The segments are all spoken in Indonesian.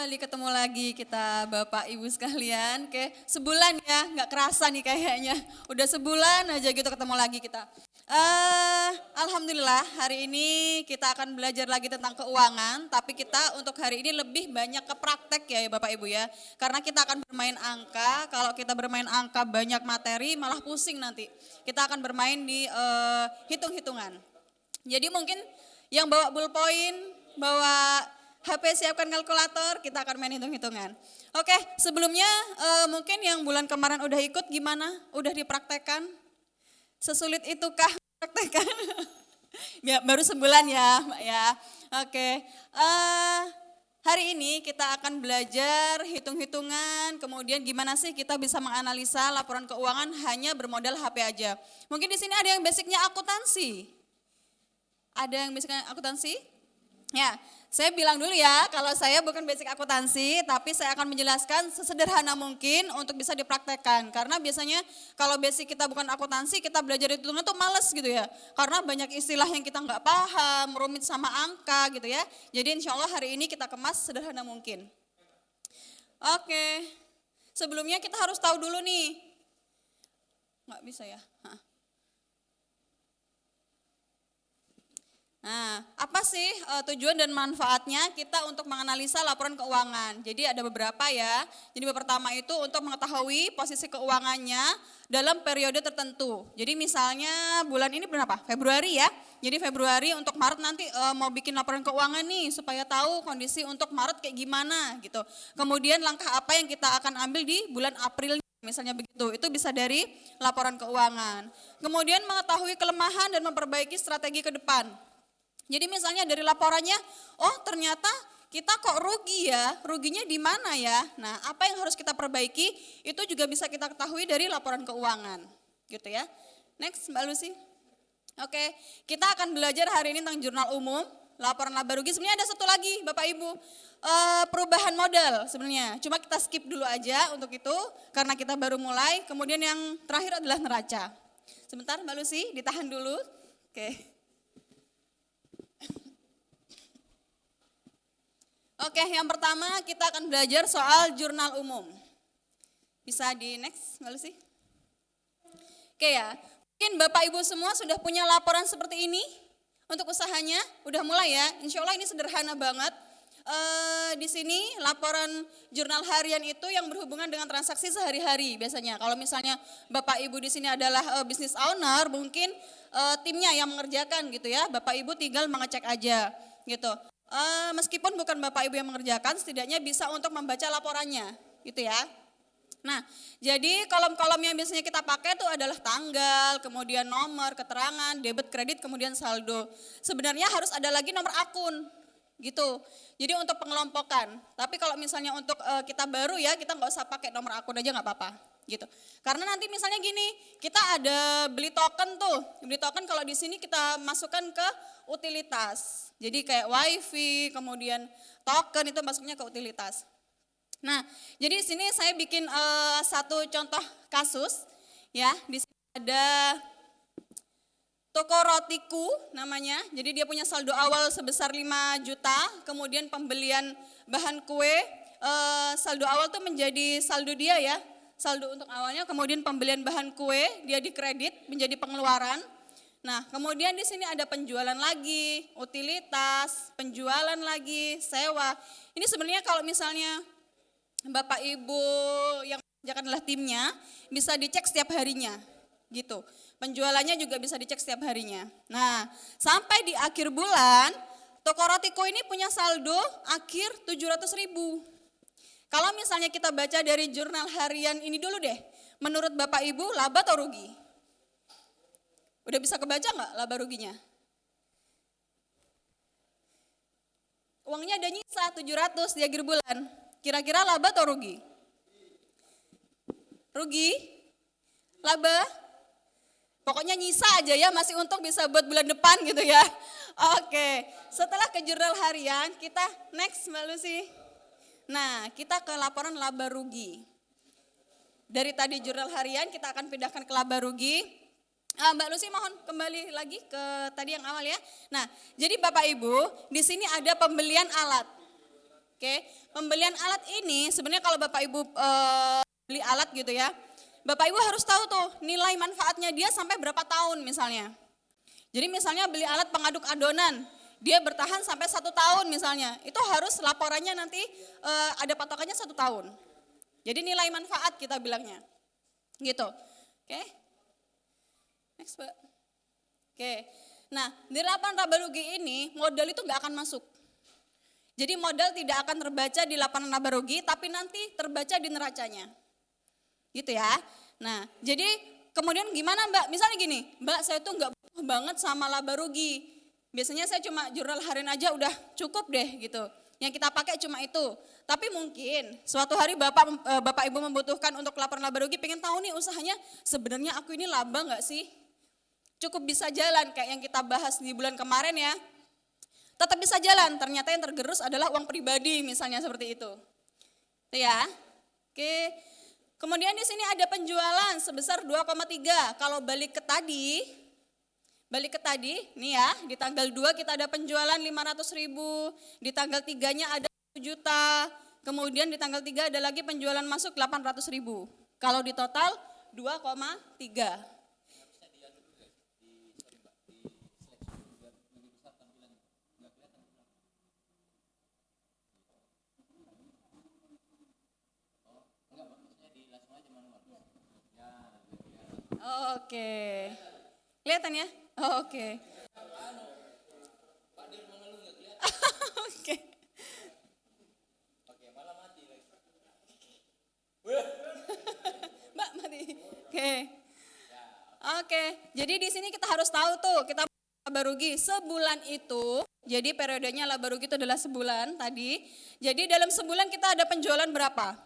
kembali ketemu lagi kita Bapak Ibu sekalian. Oke, sebulan ya, nggak kerasa nih kayaknya. Udah sebulan aja gitu ketemu lagi kita. Alhamdulillah hari ini kita akan belajar lagi tentang keuangan. Tapi kita untuk hari ini lebih banyak ke praktek ya Bapak Ibu ya. Karena kita akan bermain angka, kalau kita bermain angka banyak materi malah pusing nanti. Kita akan bermain di hitung-hitungan. Jadi mungkin yang bawa ballpoint, bawa HP siapkan kalkulator, kita akan main hitung-hitungan. Oke, sebelumnya mungkin yang bulan kemarin udah ikut gimana? Udah dipraktekkan? Sesulit itukah praktekkan? Ya, baru sebulan ya, Mbak ya. Oke, hari ini kita akan belajar hitung-hitungan, kemudian gimana sih kita bisa menganalisa laporan keuangan hanya bermodal HP aja. Mungkin di sini ada yang basicnya akuntansi. Ada yang basicnya akuntansi? Ya, saya bilang dulu ya, kalau saya bukan basic akuntansi, tapi saya akan menjelaskan sesederhana mungkin untuk bisa dipraktekkan. Karena biasanya kalau basic kita bukan akuntansi, kita belajar hitungan tuh males gitu ya. Karena banyak istilah yang kita nggak paham, rumit sama angka gitu ya. Jadi insya Allah hari ini kita kemas sederhana mungkin. Oke, sebelumnya kita harus tahu dulu nih. Nggak bisa ya? Nah, apa sih tujuan dan manfaatnya kita untuk menganalisa laporan keuangan? Jadi ada beberapa ya. Jadi pertama itu untuk mengetahui posisi keuangannya dalam periode tertentu. Jadi misalnya bulan ini bulan apa? Februari ya. Jadi Februari untuk Maret nanti mau bikin laporan keuangan nih supaya tahu kondisi untuk Maret kayak gimana gitu. Kemudian langkah apa yang kita akan ambil di bulan April misalnya begitu. Itu bisa dari laporan keuangan. Kemudian mengetahui kelemahan dan memperbaiki strategi ke depan. Jadi misalnya dari laporannya, oh ternyata kita kok rugi ya, ruginya di mana ya? Nah, apa yang harus kita perbaiki itu juga bisa kita ketahui dari laporan keuangan, gitu ya. Next, Mbak Lucy. Oke, kita akan belajar hari ini tentang jurnal umum, laporan laba rugi. Sebenarnya ada satu lagi, Bapak Ibu, perubahan modal sebenarnya. Cuma kita skip dulu aja untuk itu, karena kita baru mulai. Kemudian yang terakhir adalah neraca. Sebentar, Mbak Lucy, ditahan dulu. Oke. Oke, yang pertama kita akan belajar soal jurnal umum. Bisa di next, Mbak Lucy? Oke ya, mungkin Bapak Ibu semua sudah punya laporan seperti ini untuk usahanya, udah mulai ya. Insya Allah ini sederhana banget. Di sini laporan jurnal harian itu yang berhubungan dengan transaksi sehari-hari biasanya. Kalau misalnya Bapak Ibu di sini adalah business owner, mungkin timnya yang mengerjakan gitu ya. Bapak Ibu tinggal mengecek aja gitu. Meskipun bukan Bapak Ibu yang mengerjakan, setidaknya bisa untuk membaca laporannya, gitu ya. Nah, jadi kolom-kolom yang biasanya kita pakai itu adalah tanggal, kemudian nomor, keterangan, debit, kredit, kemudian saldo. Sebenarnya harus ada lagi nomor akun, gitu. Jadi untuk pengelompokan. Tapi kalau misalnya untuk kita baru ya, kita nggak usah pakai nomor akun aja nggak apa-apa, gitu. Karena nanti misalnya gini, kita ada beli token tuh, beli token kalau di sini kita masukkan ke utilitas. Jadi kayak wifi, kemudian token itu masuknya ke utilitas. Nah, jadi di sini saya bikin satu contoh kasus, ya. Di sini ada toko rotiku namanya. Jadi dia punya saldo awal sebesar 5 juta, kemudian pembelian bahan kue, saldo awal tuh menjadi saldo dia ya. Saldo untuk awalnya, kemudian pembelian bahan kue, dia dikredit menjadi pengeluaran. Nah, kemudian di sini ada penjualan lagi, utilitas, penjualan lagi, sewa. Ini sebenarnya kalau misalnya Bapak Ibu yang mengerjakan adalah timnya, bisa dicek setiap harinya, gitu. Penjualannya juga bisa dicek setiap harinya. Nah, sampai di akhir bulan, toko rotiku ini punya saldo akhir 700.000. Kalau misalnya kita baca dari jurnal harian ini dulu deh, menurut Bapak Ibu laba atau rugi? Udah bisa kebaca nggak laba ruginya? Uangnya ada nyisa 700 di akhir bulan. Kira-kira laba atau rugi? Rugi? Laba? Pokoknya nyisa aja ya, masih untung bisa buat bulan depan gitu ya. Oke, setelah ke jurnal harian, kita next Mbak Lucy. Nah, kita ke laporan laba rugi. Dari tadi jurnal harian kita akan pindahkan ke laba rugi. Mbak Lucy mohon kembali lagi ke tadi yang awal ya. Nah, jadi Bapak Ibu, di sini ada pembelian alat. Oke, pembelian alat ini sebenarnya kalau Bapak Ibu beli alat gitu ya, Bapak Ibu harus tahu tuh nilai manfaatnya dia sampai berapa tahun misalnya. Jadi misalnya beli alat pengaduk adonan, dia bertahan sampai 1 tahun misalnya, itu harus laporannya nanti ada patokannya 1 tahun. Jadi nilai manfaat kita bilangnya, gitu. Oke, next Mbak. Oke, nah di laporan laba rugi ini modal itu nggak akan masuk. Jadi modal tidak akan terbaca di laporan laba rugi, tapi nanti terbaca di neracanya, gitu ya. Nah, jadi kemudian gimana Mbak? Misalnya gini, Mbak saya tuh nggak butuh banget sama laba rugi. Biasanya saya cuma jurnal harian aja udah cukup deh gitu. Yang kita pakai cuma itu. Tapi mungkin suatu hari Bapak Ibu membutuhkan untuk laporan laba rugi, pengen tahu nih usahanya sebenarnya aku ini laba nggak sih? Cukup bisa jalan kayak yang kita bahas di bulan kemarin ya. Tetap bisa jalan, ternyata yang tergerus adalah uang pribadi misalnya seperti itu. Itu ya. Oke. Kemudian di sini ada penjualan sebesar 2,3. Kalau balik ke tadi, nih ya, di tanggal 2 kita ada penjualan 500.000, di tanggal 3-nya ada 1 juta, kemudian di tanggal 3 ada lagi penjualan masuk 800.000. Kalau di total 2,3. Oke. Kelihatan ya? Oke. Oke. Mbak mati. Oke. Oke. Jadi di sini kita harus tahu tuh, kita laba rugi sebulan itu. Jadi periodenya laba rugi itu adalah sebulan tadi. Jadi dalam sebulan kita ada penjualan berapa?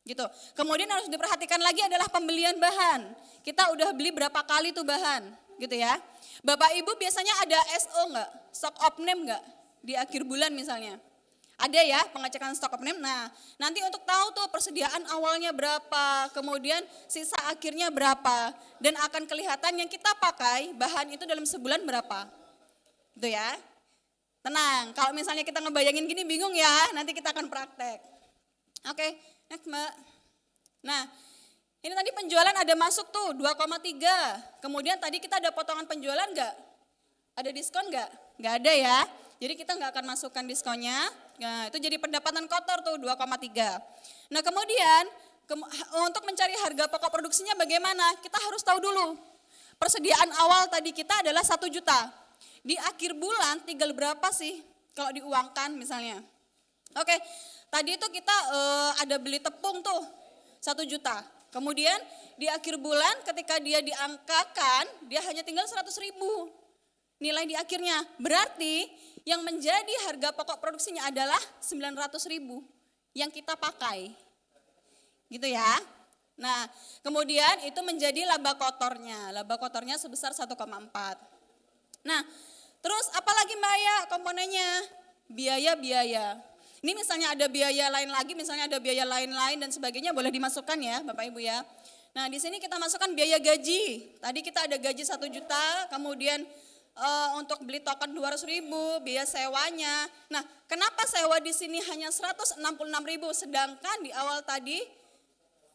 Gitu. Kemudian harus diperhatikan lagi adalah pembelian bahan. Kita udah beli berapa kali tuh bahan, gitu ya. Bapak Ibu biasanya ada SO enggak? Stock of name enggak? Di akhir bulan misalnya. Ada ya pengecekan stock of name. Nah, nanti untuk tahu tuh persediaan awalnya berapa, kemudian sisa akhirnya berapa, dan akan kelihatan yang kita pakai bahan itu dalam sebulan berapa. Gitu ya. Tenang, kalau misalnya kita ngebayangin gini bingung ya, nanti kita akan praktek. Oke, next Mbak. Nah, ini tadi penjualan ada masuk tuh 2,3. Kemudian tadi kita ada potongan penjualan enggak? Ada diskon enggak? Enggak ada ya. Jadi kita enggak akan masukkan diskonnya. Nah, itu jadi pendapatan kotor tuh 2,3. Nah, kemudian untuk mencari harga pokok produksinya bagaimana? Kita harus tahu dulu. Persediaan awal tadi kita adalah 1 juta. Di akhir bulan tinggal berapa sih kalau diuangkan misalnya? Oke, tadi itu kita ada beli tepung tuh 1 juta. Kemudian di akhir bulan ketika dia diangkakan, dia hanya tinggal 100.000 nilai di akhirnya. Berarti yang menjadi harga pokok produksinya adalah 900.000 yang kita pakai. Gitu ya. Nah, kemudian itu menjadi laba kotornya. Laba kotornya sebesar 1,4. Nah, terus apalagi Mbak ya komponennya? Biaya-biaya. Ini misalnya ada biaya lain lagi, misalnya ada biaya lain-lain dan sebagainya boleh dimasukkan ya Bapak Ibu ya. Nah di sini kita masukkan biaya gaji. Tadi kita ada gaji 1 juta, kemudian untuk beli token 200.000, biaya sewanya. Nah kenapa sewa di sini hanya 166.000 sedangkan di awal tadi,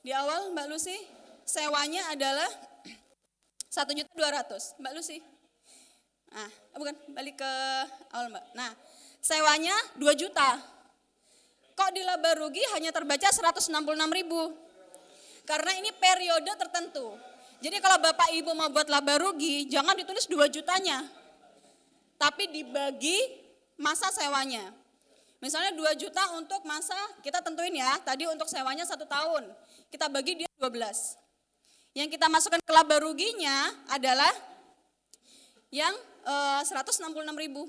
di awal Mbak Lucy sewanya adalah 1.200.000. Mbak Lucy. Nah bukan, balik ke awal Mbak. Nah sewanya 2 juta. Kok di laba rugi hanya terbaca 166.000? Karena ini periode tertentu. Jadi kalau Bapak Ibu mau buat laba rugi, jangan ditulis 2 jutanya. Tapi dibagi masa sewanya. Misalnya 2 juta untuk masa, kita tentuin ya, tadi untuk sewanya 1 tahun. Kita bagi dia 12. Yang kita masukkan ke laba ruginya adalah yang 166.000.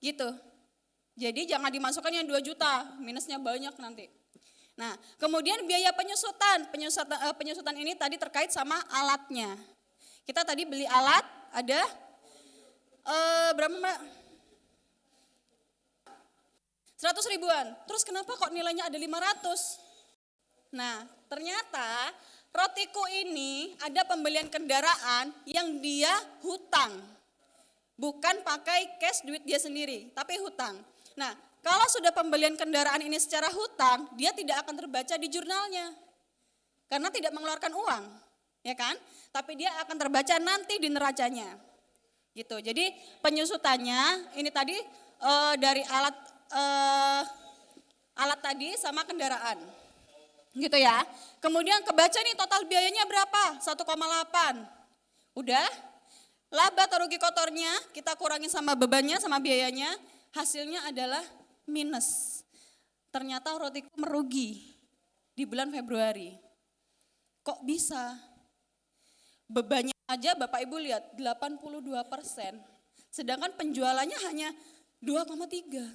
Gitu. Jadi jangan dimasukkan yang 2 juta, minusnya banyak nanti. Nah, kemudian biaya penyusutan. Penyusutan ini tadi terkait sama alatnya. Kita tadi beli alat ada berapa Mbak? 100.000-an. Terus kenapa kok nilainya ada 500? Nah, ternyata Rotiku ini ada pembelian kendaraan yang dia hutang. Bukan pakai cash duit dia sendiri, tapi hutang. Nah, kalau sudah pembelian kendaraan ini secara hutang, dia tidak akan terbaca di jurnalnya. Karena tidak mengeluarkan uang, ya kan? Tapi dia akan terbaca nanti di neracanya. Gitu. Jadi penyusutannya ini tadi dari alat tadi sama kendaraan. Gitu ya. Kemudian kebaca nih total biayanya berapa? 1,8. Udah? Laba atau rugi kotornya kita kurangi sama bebannya sama biayanya, hasilnya adalah minus. Ternyata Rotico merugi di bulan Februari. Kok bisa? Bebannya aja Bapak Ibu lihat 82%, sedangkan penjualannya hanya 2,3.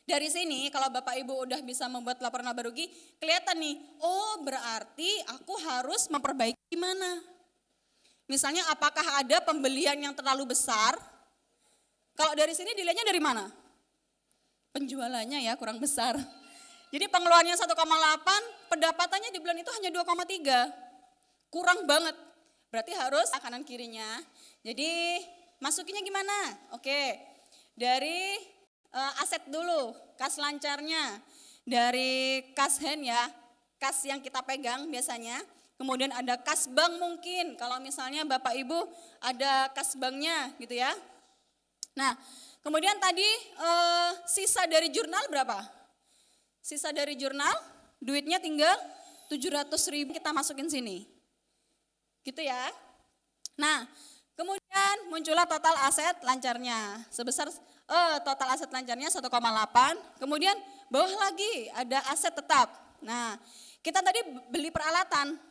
Dari sini kalau Bapak Ibu udah bisa membuat laporan laba rugi, kelihatan nih, oh berarti aku harus memperbaiki gimana? Misalnya apakah ada pembelian yang terlalu besar? Kalau dari sini dilihatnya dari mana? Penjualannya ya kurang besar. Jadi pengeluarannya 1,8, pendapatannya di bulan itu hanya 2,3. Kurang banget. Berarti harus kanan kirinya. Jadi masukinnya gimana? Oke. Dari aset dulu, kas lancarnya. Dari kas hand ya, kas yang kita pegang biasanya. Kemudian ada kas bank mungkin, kalau misalnya Bapak Ibu ada kas banknya gitu ya. Nah, kemudian tadi sisa dari jurnal berapa? Sisa dari jurnal, duitnya tinggal 700.000 kita masukin sini. Gitu ya. Nah, kemudian muncullah total aset lancarnya sebesar total aset lancarnya 1,8. Kemudian bawah lagi ada aset tetap. Nah, kita tadi beli peralatan.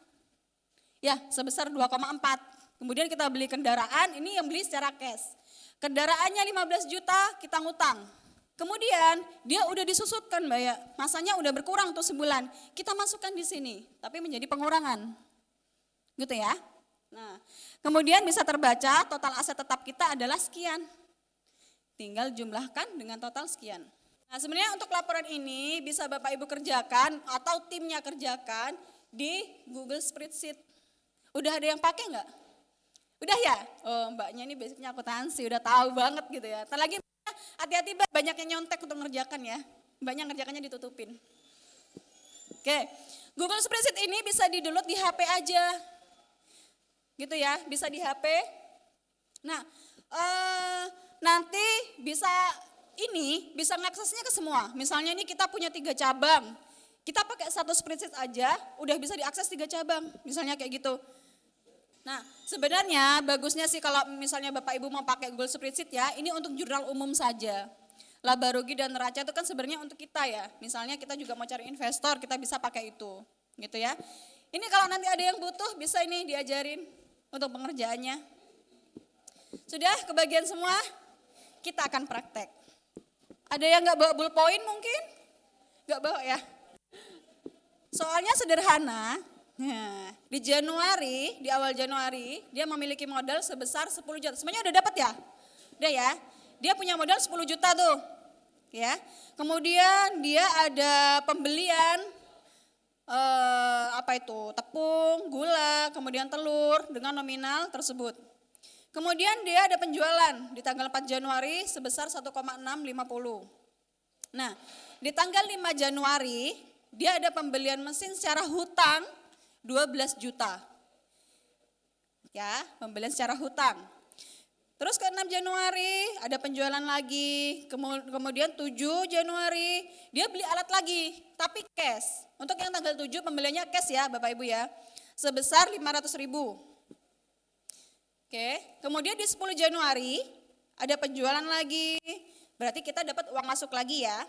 Ya, sebesar 2,4. Kemudian kita beli kendaraan, ini yang beli secara cash. Kendaraannya 15 juta, kita ngutang. Kemudian dia udah disusutkan Mbak ya, masanya udah berkurang tuh sebulan. Kita masukkan di sini, tapi menjadi pengurangan. Gitu ya. Nah, kemudian bisa terbaca total aset tetap kita adalah sekian. Tinggal jumlahkan dengan total sekian. Nah, sebenarnya untuk laporan ini bisa Bapak Ibu kerjakan atau timnya kerjakan di Google Spreadsheet. Udah ada yang pakai enggak? Udah ya? Oh mbaknya ini basicnya akuntansi, udah tahu banget gitu ya. Ntar lagi hati-hati banyak yang nyontek untuk mengerjakan ya. Mbaknya ngerjakannya ditutupin. Oke, Google Spreadsheet ini bisa di-download di HP aja. Gitu ya, bisa di HP. Nah, nanti bisa ngaksesnya ke semua. Misalnya ini kita punya 3 cabang. Kita pakai satu spreadsheet aja, udah bisa diakses 3 cabang. Misalnya kayak gitu. Nah, sebenarnya bagusnya sih kalau misalnya Bapak Ibu mau pakai Google Spreadsheet ya, ini untuk jurnal umum saja. Laba rugi dan neraca itu kan sebenarnya untuk kita ya. Misalnya kita juga mau cari investor, kita bisa pakai itu. Gitu ya. Ini kalau nanti ada yang butuh bisa ini diajarin untuk pengerjaannya. Sudah kebagian semua? Kita akan praktek. Ada yang enggak bawa ballpoint mungkin? Enggak bawa ya? Soalnya sederhana. Nah, di Januari, di awal Januari, dia memiliki modal sebesar 10 juta. Semuanya udah dapat ya? Udah ya? Dia punya modal 10 juta tuh. Ya. Kemudian dia ada pembelian tepung, gula, kemudian telur dengan nominal tersebut. Kemudian dia ada penjualan di tanggal 4 Januari sebesar 1,650. Nah, di tanggal 5 Januari dia ada pembelian mesin secara hutang 12 juta. Ya, pembelian secara hutang. Terus ke 6 Januari ada penjualan lagi. Kemudian 7 Januari dia beli alat lagi, tapi cash. Untuk yang tanggal 7 pembeliannya cash ya Bapak Ibu ya. Sebesar 500.000. Oke, kemudian di 10 Januari ada penjualan lagi. Berarti kita dapat uang masuk lagi ya.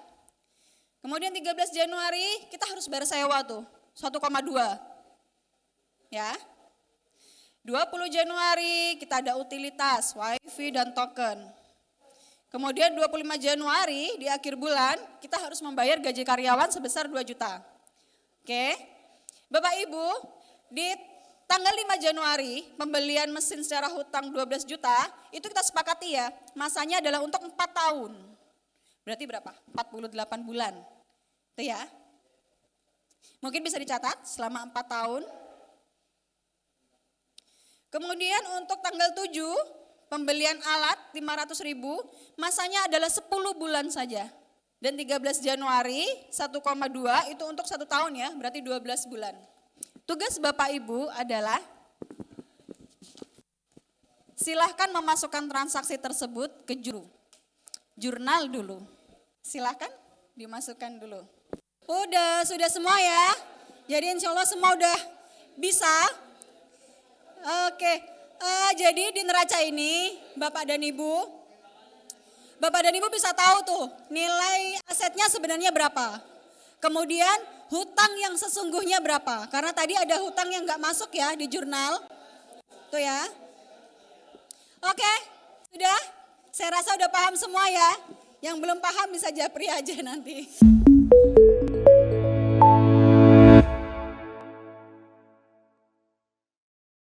Kemudian 13 Januari kita harus bayar sewa tuh, 1,2. Ya. 20 Januari kita ada utilitas, wifi dan token. Kemudian 25 Januari di akhir bulan kita harus membayar gaji karyawan sebesar 2 juta. Oke. Bapak Ibu, di tanggal 5 Januari pembelian mesin secara hutang 12 juta, itu kita sepakati ya, masanya adalah untuk 4 tahun. Berarti berapa? 48 bulan. Itu ya. Mungkin bisa dicatat selama 4 tahun. Kemudian untuk tanggal 7, pembelian alat 500.000, masanya adalah 10 bulan saja. Dan 13 Januari 1,2 itu untuk 1 tahun ya, berarti 12 bulan. Tugas Bapak Ibu adalah silahkan memasukkan transaksi tersebut ke jurnal dulu. Silahkan dimasukkan dulu. Sudah semua ya. Jadi insya Allah semua udah bisa. Oke, jadi di neraca ini Bapak dan Ibu bisa tahu tuh nilai asetnya sebenarnya berapa. Kemudian hutang yang sesungguhnya berapa. Karena tadi ada hutang yang nggak masuk ya di jurnal. Tuh ya. Oke, sudah? Saya rasa udah paham semua ya. Yang belum paham bisa japri aja nanti.